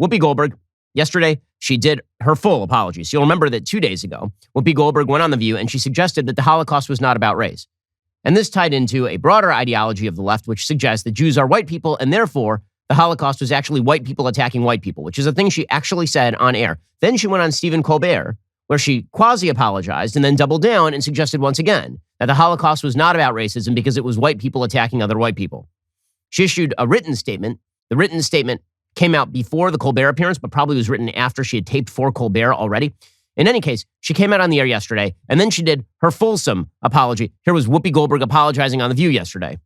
Whoopi Goldberg, yesterday, she did her full apology. So you'll remember that 2 days ago, Whoopi Goldberg went on The View and she suggested that the Holocaust was not about race. And this tied into a broader ideology of the left, which suggests that Jews are white people and therefore the Holocaust was actually white people attacking white people, which is a thing she actually said on air. Then she went on Stephen Colbert, where she quasi-apologized and then doubled down and suggested once again that the Holocaust was not about racism because it was white people attacking other white people. She issued a written statement. The written statement came out before the Colbert appearance, but probably was written after she had taped for Colbert already. In any case, she came out on the air yesterday, and then she did her fulsome apology. Here was Whoopi Goldberg apologizing on The View yesterday.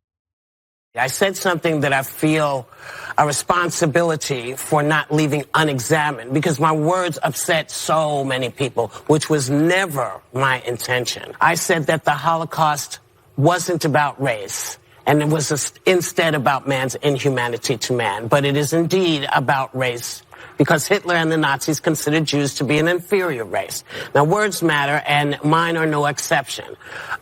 I said something that I feel a responsibility for not leaving unexamined because my words upset so many people, which was never my intention. I said that the Holocaust wasn't about race, and it was instead about man's inhumanity to man. But it is indeed about race because Hitler and the Nazis considered Jews to be an inferior race. Now, words matter, and mine are no exception.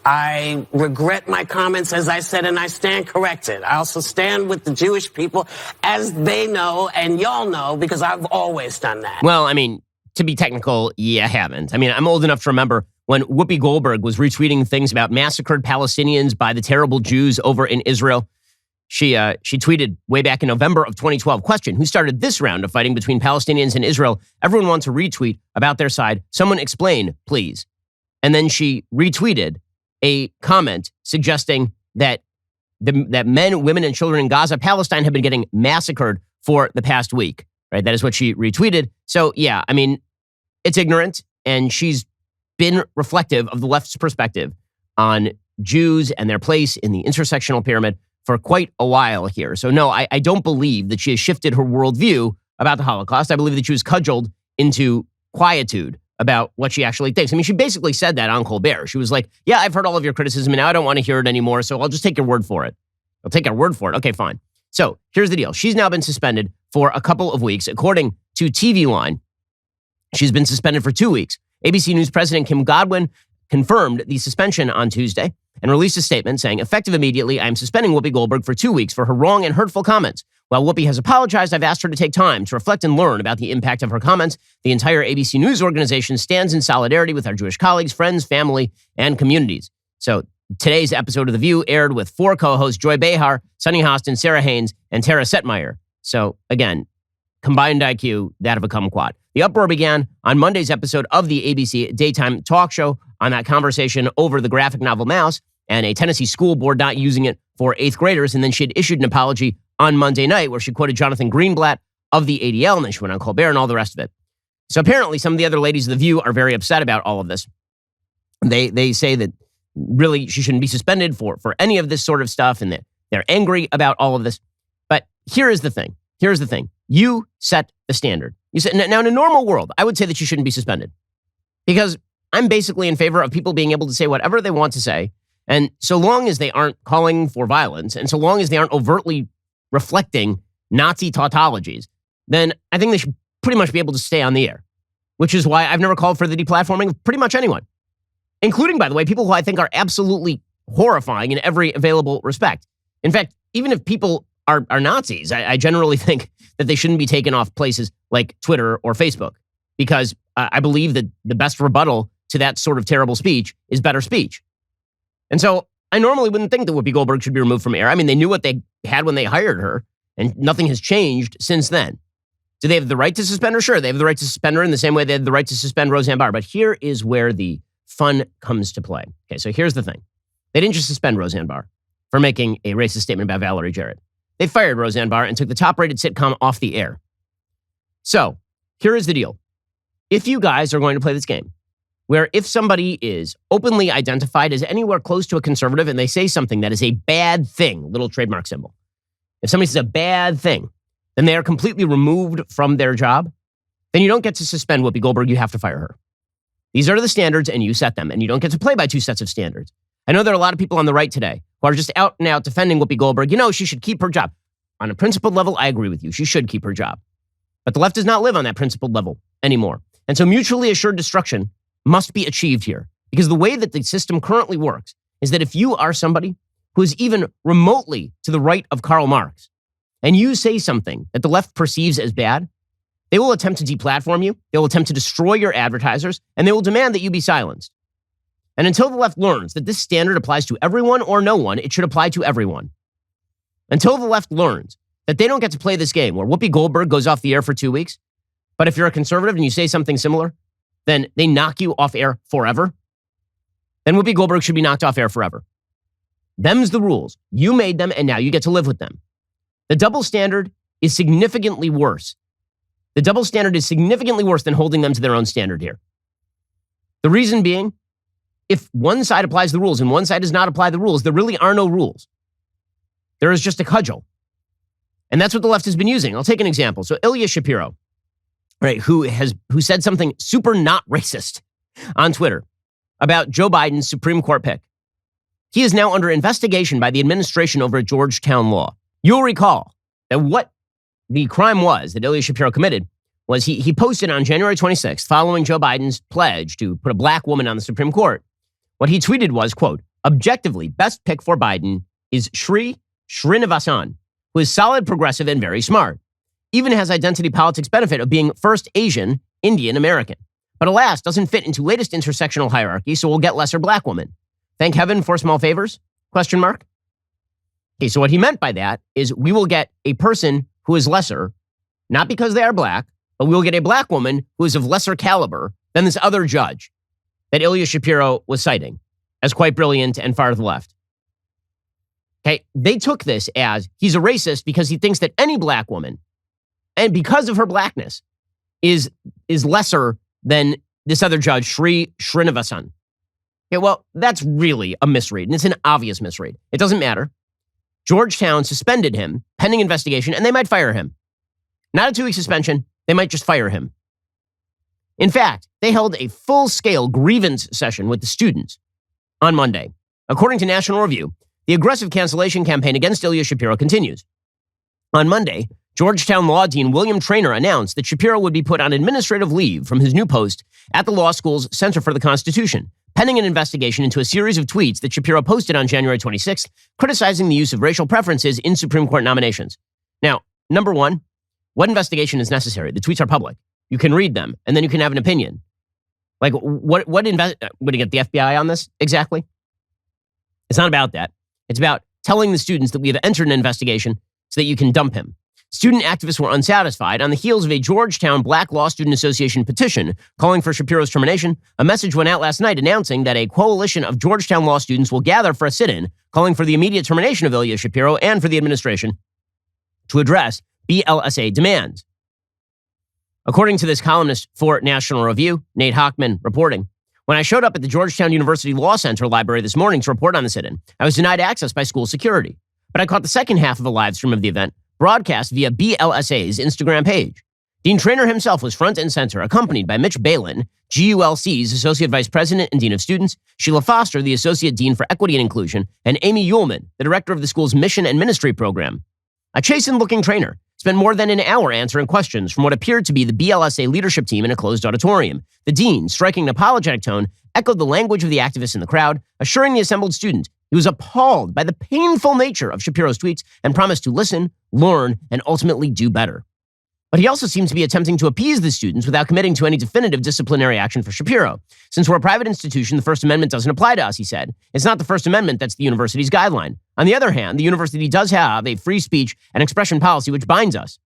I regret my comments, as I said, and I stand corrected. I also stand with the Jewish people, as they know, and y'all know, because I've always done that. Well, I mean, to be technical, you haven't. I mean, I'm old enough to remember when Whoopi Goldberg was retweeting things about massacred Palestinians by the terrible Jews over in Israel. She tweeted way back in November of 2012, question, who started this round of fighting between Palestinians and Israel? Everyone wants to retweet about their side. Someone explain, please. And then she retweeted a comment suggesting that that men, women, and children in Gaza, Palestine, have been getting massacred for the past week. Right? That is what she retweeted. So, yeah, I mean, it's ignorant, and she's been reflective of the left's perspective on Jews and their place in the intersectional pyramid for quite a while here. So no, I don't believe that she has shifted her worldview about the Holocaust. I believe that she was cudgeled into quietude about what she actually thinks. I mean, she basically said that on Colbert. She was like, yeah, I've heard all of your criticism and now I don't want to hear it anymore, so I'll just take your word for it. I'll take your word for it. Okay, fine. So here's the deal. She's now been suspended for a couple of weeks. According to TV Line, she's been suspended for 2 weeks. ABC News President Kim Godwin confirmed the suspension on Tuesday and released a statement saying, effective immediately, I am suspending Whoopi Goldberg for 2 weeks for her wrong and hurtful comments. While Whoopi has apologized, I've asked her to take time to reflect and learn about the impact of her comments. The entire ABC News organization stands in solidarity with our Jewish colleagues, friends, family, and communities. So today's episode of The View aired with 4 co-hosts, Joy Behar, Sunny Hostin, Sarah Haynes, and Tara Setmeyer. So again, combined IQ, that of a kumquat. The uproar began on Monday's episode of the ABC daytime talk show on that conversation over the graphic novel Mouse and a Tennessee school board not using it for 8th graders. And then she had issued an apology on Monday night where she quoted Jonathan Greenblatt of the ADL, and then she went on Colbert and all the rest of it. So apparently some of the other ladies of The View are very upset about all of this. They say that really she shouldn't be suspended for any of this sort of stuff and that they're angry about all of this. But here is the thing. Here's the thing. You set the standard. You said, now in a normal world, I would say that you shouldn't be suspended because I'm basically in favor of people being able to say whatever they want to say. And so long as they aren't calling for violence and so long as they aren't overtly reflecting Nazi tautologies, then I think they should pretty much be able to stay on the air, which is why I've never called for the deplatforming of pretty much anyone, including, by the way, people who I think are absolutely horrifying in every available respect. In fact, even if people are Nazis, I generally think that they shouldn't be taken off places like Twitter or Facebook because I believe that the best rebuttal to that sort of terrible speech is better speech. And so I normally wouldn't think that Whoopi Goldberg should be removed from air. I mean, they knew what they had when they hired her, and nothing has changed since then. Do they have the right to suspend her? Sure, they have the right to suspend her in the same way they had the right to suspend Roseanne Barr. But here is where the fun comes to play. Okay, so here's the thing. They didn't just suspend Roseanne Barr for making a racist statement about Valerie Jarrett. They fired Roseanne Barr and took the top-rated sitcom off the air. So here is the deal. If you guys are going to play this game, where if somebody is openly identified as anywhere close to a conservative and they say something that is a bad thing, little trademark symbol, if somebody says a bad thing, then they are completely removed from their job, then you don't get to suspend Whoopi Goldberg, you have to fire her. These are the standards and you set them, and you don't get to play by 2 sets of standards. I know there are a lot of people on the right today who are just out and out defending Whoopi Goldberg. You know, she should keep her job. On a principled level, I agree with you. She should keep her job. But the left does not live on that principled level anymore. And so mutually assured destruction must be achieved here. Because the way that the system currently works is that if you are somebody who is even remotely to the right of Karl Marx, and you say something that the left perceives as bad, They will attempt to deplatform you, they will attempt to destroy your advertisers, and they will demand that you be silenced. And until the left learns that this standard applies to everyone or no one, it should apply to everyone. Until the left learns that they don't get to play this game where Whoopi Goldberg goes off the air for 2 weeks, but if you're a conservative and you say something similar, then they knock you off air forever, then Whoopi Goldberg should be knocked off air forever. Them's the rules. You made them, and now you get to live with them. The double standard is significantly worse. The double standard is significantly worse than holding them to their own standard here. The reason being, if one side applies the rules and one side does not apply the rules, there really are no rules. There is just a cudgel. And that's what the left has been using. I'll take an example. So Ilya Shapiro, right, who said something super not racist on Twitter about Joe Biden's Supreme Court pick. He is now under investigation by the administration over a Georgetown law. You'll recall that what the crime was that Ilya Shapiro committed was he posted on January 26th, following Joe Biden's pledge to put a black woman on the Supreme Court. What he tweeted was, quote, objectively, best pick for Biden is Sri Srinivasan, who is solid, progressive, and very smart. Even has identity politics benefit of being first Asian, Indian American. But alas, doesn't fit into latest intersectional hierarchy, so we'll get lesser black woman. Thank heaven for small favors? Question mark. Okay, so what he meant by that is we will get a person who is lesser, not because they are black, but we will get a black woman who is of lesser caliber than this other judge that Ilya Shapiro was citing as quite brilliant and far to the left. Okay, they took this as he's a racist because he thinks that any black woman, and because of her blackness, is lesser than this other judge, Sri Srinivasan. Okay, well, that's really a misread, and it's an obvious misread. It doesn't matter. Georgetown suspended him, pending investigation, and they might fire him. Not a 2-week suspension, they might just fire him. In fact, they held a full-scale grievance session with the students on Monday. According to National Review, the aggressive cancellation campaign against Ilya Shapiro continues. On Monday, Georgetown Law Dean William Traynor announced that Shapiro would be put on administrative leave from his new post at the law school's Center for the Constitution, pending an investigation into a series of tweets that Shapiro posted on January 26th, criticizing the use of racial preferences in Supreme Court nominations. Now, number one, what investigation is necessary? The tweets are public. You can read them, and then you can have an opinion. Like, what do you get the FBI on this exactly? It's not about that. It's about telling the students that we have entered an investigation so that you can dump him. Student activists were unsatisfied on the heels of a Georgetown Black Law Student Association petition calling for Shapiro's termination. A message went out last night announcing that a coalition of Georgetown law students will gather for a sit-in calling for the immediate termination of Ilya Shapiro and for the administration to address BLSA demands. According to this columnist for National Review, Nate Hochman, reporting, when I showed up at the Georgetown University Law Center library this morning to report on the sit-in, I was denied access by school security. But I caught the second half of a live stream of the event, broadcast via BLSA's Instagram page. Dean Traynor himself was front and center, accompanied by Mitch Balin, GULC's Associate Vice President and Dean of Students, Sheila Foster, the Associate Dean for Equity and Inclusion, and Amy Uhlman, the Director of the school's Mission and Ministry Program. A chastened-looking Traynor spent more than an hour answering questions from what appeared to be the BLSA leadership team in a closed auditorium. The dean, striking an apologetic tone, echoed the language of the activists in the crowd, assuring the assembled student he was appalled by the painful nature of Shapiro's tweets and promised to listen, learn, and ultimately do better. But he also seemed to be attempting to appease the students without committing to any definitive disciplinary action for Shapiro. Since we're a private institution, the First Amendment doesn't apply to us, he said. It's not the First Amendment that's the university's guideline. On the other hand, the university does have a free speech and expression policy which binds us.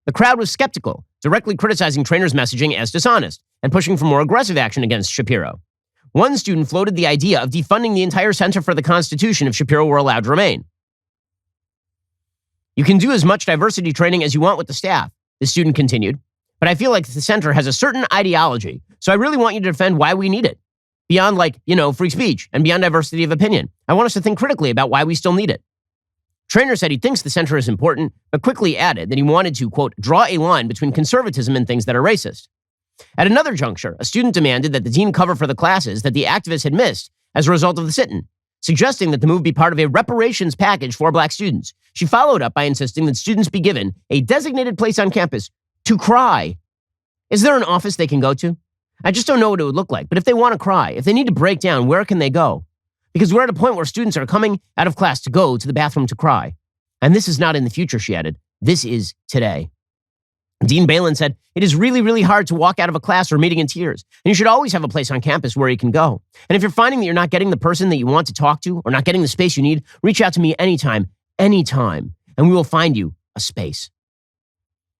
The crowd was skeptical, directly criticizing Traynor's messaging as dishonest and pushing for more aggressive action against Shapiro. One student floated the idea of defunding the entire Center for the Constitution if Shapiro were allowed to remain. You can do as much diversity training as you want with the staff, the student continued, but I feel like the center has a certain ideology, so I really want you to defend why we need it. Beyond free speech and beyond diversity of opinion. I want us to think critically about why we still need it. Traynor said he thinks the center is important, but quickly added that he wanted to, quote, draw a line between conservatism and things that are racist. At another juncture, a student demanded that the dean cover for the classes that the activists had missed as a result of the sit-in, suggesting that the move be part of a reparations package for Black students. She followed up by insisting that students be given a designated place on campus to cry. Is there an office they can go to? I just don't know what it would look like, but if they want to cry, if they need to break down, where can they go? Because we're at a point where students are coming out of class to go to the bathroom to cry. And this is not in the future, she added. This is today. Dean Balin said, "It is really, really hard to walk out of a class or meeting in tears, and you should always have a place on campus where you can go. And if you're finding that you're not getting the person that you want to talk to or not getting the space you need, reach out to me anytime, and we will find you a space."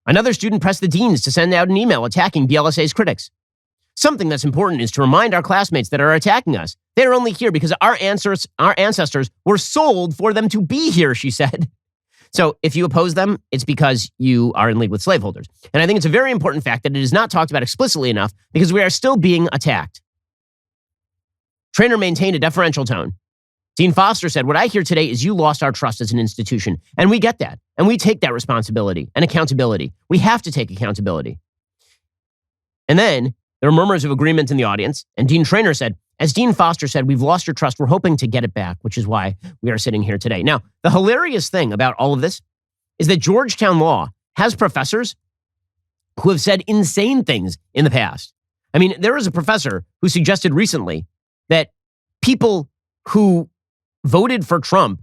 Another student pressed the deans to send out an email attacking BLSA's critics. "Something that's important is to remind our classmates that are attacking us. They are only here because our ancestors were sold for them to be here," she said. So if you oppose them, it's because you are in league with slaveholders. And I think it's a very important fact that it is not talked about explicitly enough because we are still being attacked. Traynor maintained a deferential tone. Dean Foster said, "What I hear today is you lost our trust as an institution. And we get that. And we take that responsibility and accountability. We have to take accountability." And then there were murmurs of agreement in the audience. And Dean Traynor said, "As Dean Foster said, we've lost your trust. We're hoping to get it back, which is why we are sitting here today." Now, the hilarious thing about all of this is that Georgetown Law has professors who have said insane things in the past. I mean, there is a professor who suggested recently that people who voted for Trump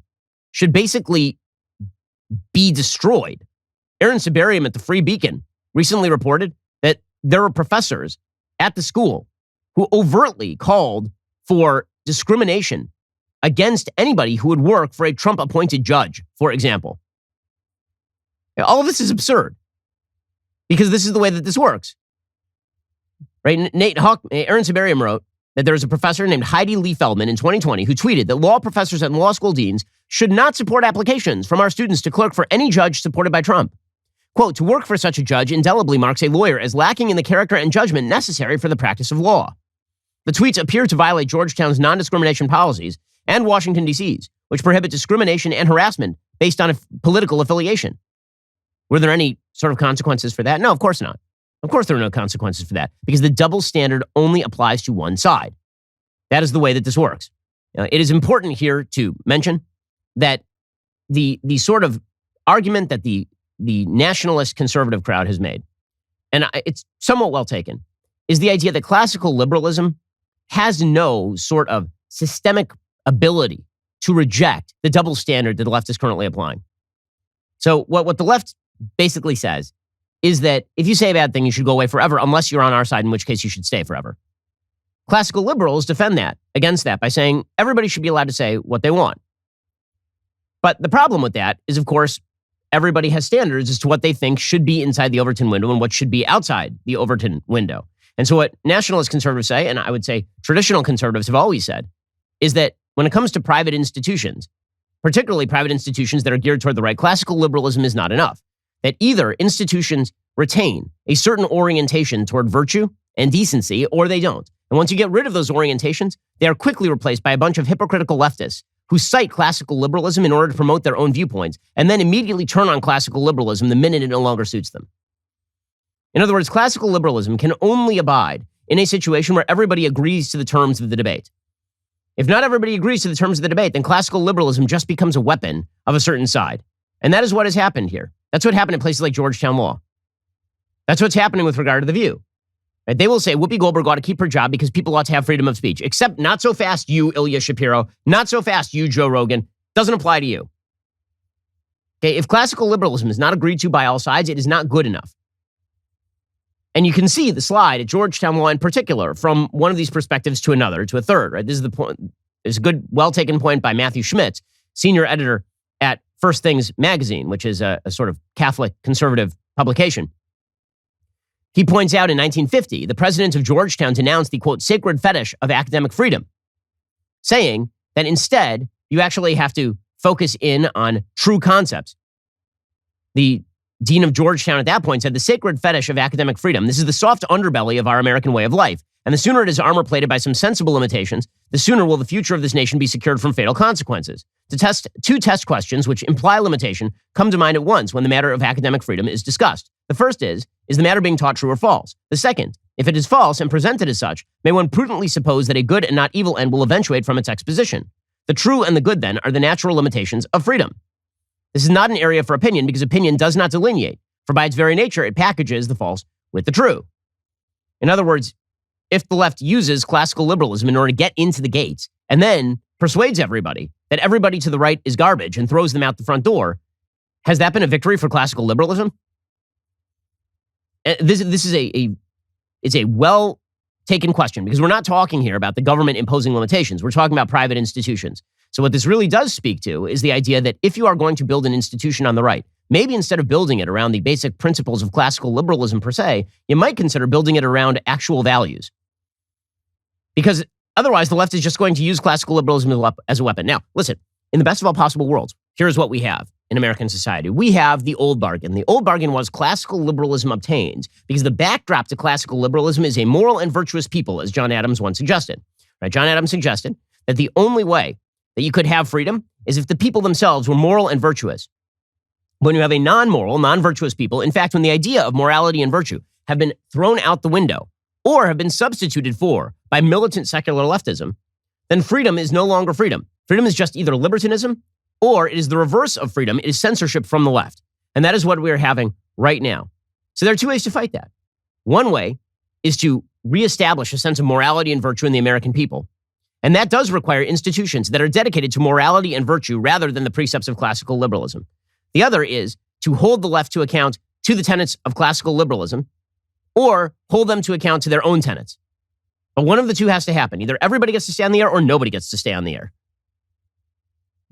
should basically be destroyed. Aaron Sibarium at the Free Beacon recently reported that there were professors at the school who overtly called for discrimination against anybody who would work for a Trump-appointed judge, for example. All of this is absurd because this is the way that this works. Right? Aaron Sibarium wrote that there was a professor named Heidi Lee Feldman in 2020 who tweeted that law professors and law school deans should not support applications from our students to clerk for any judge supported by Trump. Quote, "To work for such a judge indelibly marks a lawyer as lacking in the character and judgment necessary for the practice of law." The tweets appear to violate Georgetown's non-discrimination policies and Washington, D.C.'s, which prohibit discrimination and harassment based on a political affiliation. Were there any sort of consequences for that? No, of course not. Of course there are no consequences for that because the double standard only applies to one side. That is the way that this works. It is important here to mention that the sort of argument that the nationalist conservative crowd has made, and it's somewhat well taken, is the idea that classical liberalism has no sort of systemic ability to reject the double standard that the left is currently applying. So what the left basically says is that if you say a bad thing, you should go away forever unless you're on our side, in which case you should stay forever. Classical liberals defend that against that by saying everybody should be allowed to say what they want. But the problem with that is, of course, everybody has standards as to what they think should be inside the Overton window and what should be outside the Overton window. And so what nationalist conservatives say, and I would say traditional conservatives have always said, is that when it comes to private institutions, particularly private institutions that are geared toward the right, classical liberalism is not enough. That either institutions retain a certain orientation toward virtue and decency, or they don't. And once you get rid of those orientations, they are quickly replaced by a bunch of hypocritical leftists who cite classical liberalism in order to promote their own viewpoints, and then immediately turn on classical liberalism the minute it no longer suits them. In other words, classical liberalism can only abide in a situation where everybody agrees to the terms of the debate. If not everybody agrees to the terms of the debate, then classical liberalism just becomes a weapon of a certain side. And that is what has happened here. That's what happened in places like Georgetown Law. That's what's happening with regard to The View. Right? They will say Whoopi Goldberg ought to keep her job because people ought to have freedom of speech. Except not so fast, you, Ilya Shapiro. Not so fast, you, Joe Rogan. Doesn't apply to you. Okay, if classical liberalism is not agreed to by all sides, it is not good enough. And you can see the slide at Georgetown Law in particular from one of these perspectives to another, to a third. Right? This is the point. It's a good, well-taken point by Matthew Schmitz, senior editor at First Things Magazine, which is a sort of Catholic conservative publication. He points out in 1950, the president of Georgetown denounced the, quote, sacred fetish of academic freedom, saying that instead, you actually have to focus in on true concepts. The dean of Georgetown at that point said the sacred fetish of academic freedom, this is the soft underbelly of our American way of life. And the sooner it is armor-plated by some sensible limitations, the sooner will the future of this nation be secured from fatal consequences. Two test questions which imply limitation come to mind at once when the matter of academic freedom is discussed. The first is the matter being taught true or false? The second, if it is false and presented as such, may one prudently suppose that a good and not evil end will eventuate from its exposition? The true and the good, then, are the natural limitations of freedom. This is not an area for opinion because opinion does not delineate, for by its very nature, it packages the false with the true. In other words, if the left uses classical liberalism in order to get into the gates and then persuades everybody that everybody to the right is garbage and throws them out the front door, has that been a victory for classical liberalism? This is it's a well taken question, because we're not talking here about the government imposing limitations. We're talking about private institutions. So what this really does speak to is the idea that if you are going to build an institution on the right, maybe instead of building it around the basic principles of classical liberalism per se, you might consider building it around actual values. Because otherwise, the left is just going to use classical liberalism as a weapon. Now, listen, in the best of all possible worlds, here's what we have in American society. We have the old bargain. The old bargain was classical liberalism obtained because the backdrop to classical liberalism is a moral and virtuous people, as John Adams once suggested. Right? John Adams suggested that the only way that you could have freedom is if the people themselves were moral and virtuous. When you have a non-moral, non-virtuous people, in fact, when the idea of morality and virtue have been thrown out the window or have been substituted for by militant secular leftism, then freedom is no longer freedom. Freedom is just either libertinism or it is the reverse of freedom. It is censorship from the left. And that is what we are having right now. So there are two ways to fight that. One way is to reestablish a sense of morality and virtue in the American people. And that does require institutions that are dedicated to morality and virtue rather than the precepts of classical liberalism. The other is to hold the left to account to the tenets of classical liberalism or hold them to account to their own tenets. But one of the two has to happen. Either everybody gets to stay on the air or nobody gets to stay on the air.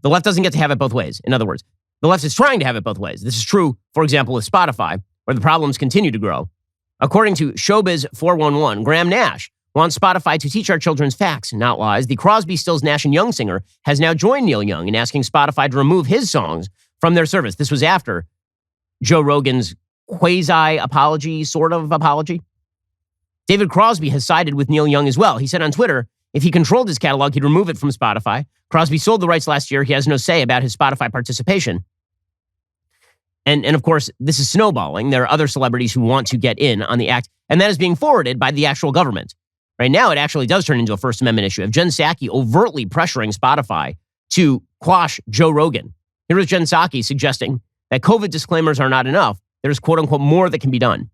The left doesn't get to have it both ways. In other words, the left is trying to have it both ways. This is true, for example, with Spotify, where the problems continue to grow. According to Showbiz 411, Graham Nash wants Spotify to teach our children facts, not lies. The Crosby, Stills, Nash & Young singer has now joined Neil Young in asking Spotify to remove his songs from their service. This was after Joe Rogan's quasi-apology, sort of apology. David Crosby has sided with Neil Young as well. He said on Twitter, if he controlled his catalog, he'd remove it from Spotify. Crosby sold the rights last year. He has no say about his Spotify participation. And of course, this is snowballing. There are other celebrities who want to get in on the act, and that is being forwarded by the actual government. Right now, it actually does turn into a First Amendment issue. If Jen Psaki overtly pressuring Spotify to quash Joe Rogan, here is Jen Psaki suggesting that COVID disclaimers are not enough. There's quote unquote more that can be done.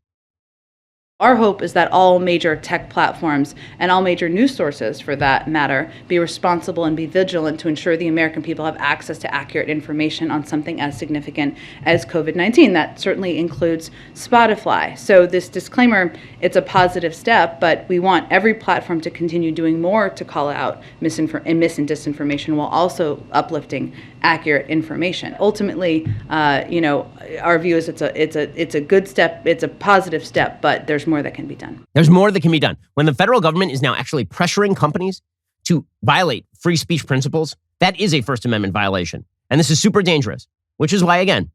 Our hope is that all major tech platforms and all major news sources, for that matter, be responsible and be vigilant to ensure the American people have access to accurate information on something as significant as COVID-19. That certainly includes Spotify. So this disclaimer, it's a positive step, but we want every platform to continue doing more to call out mis and disinformation while also uplifting accurate information. Ultimately, our view is it's a good step, it's a positive step, but there's more that can be done. There's more that can be done. When the federal government is now actually pressuring companies to violate free speech principles, that is a First Amendment violation. And this is super dangerous, which is why, again,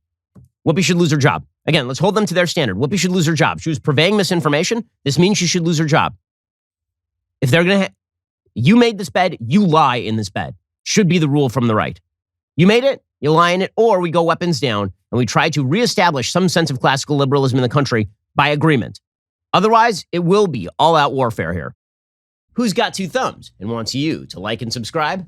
Whoopi should lose her job. Again, let's hold them to their standard. Whoopi should lose her job. She was purveying misinformation. This means she should lose her job. If they're going to, you made this bed, you lie in this bed, should be the rule from the right. You made it, you lie in it, or we go weapons down and we try to reestablish some sense of classical liberalism in the country by agreement. Otherwise, it will be all-out warfare here. Who's got two thumbs and wants you to like and subscribe?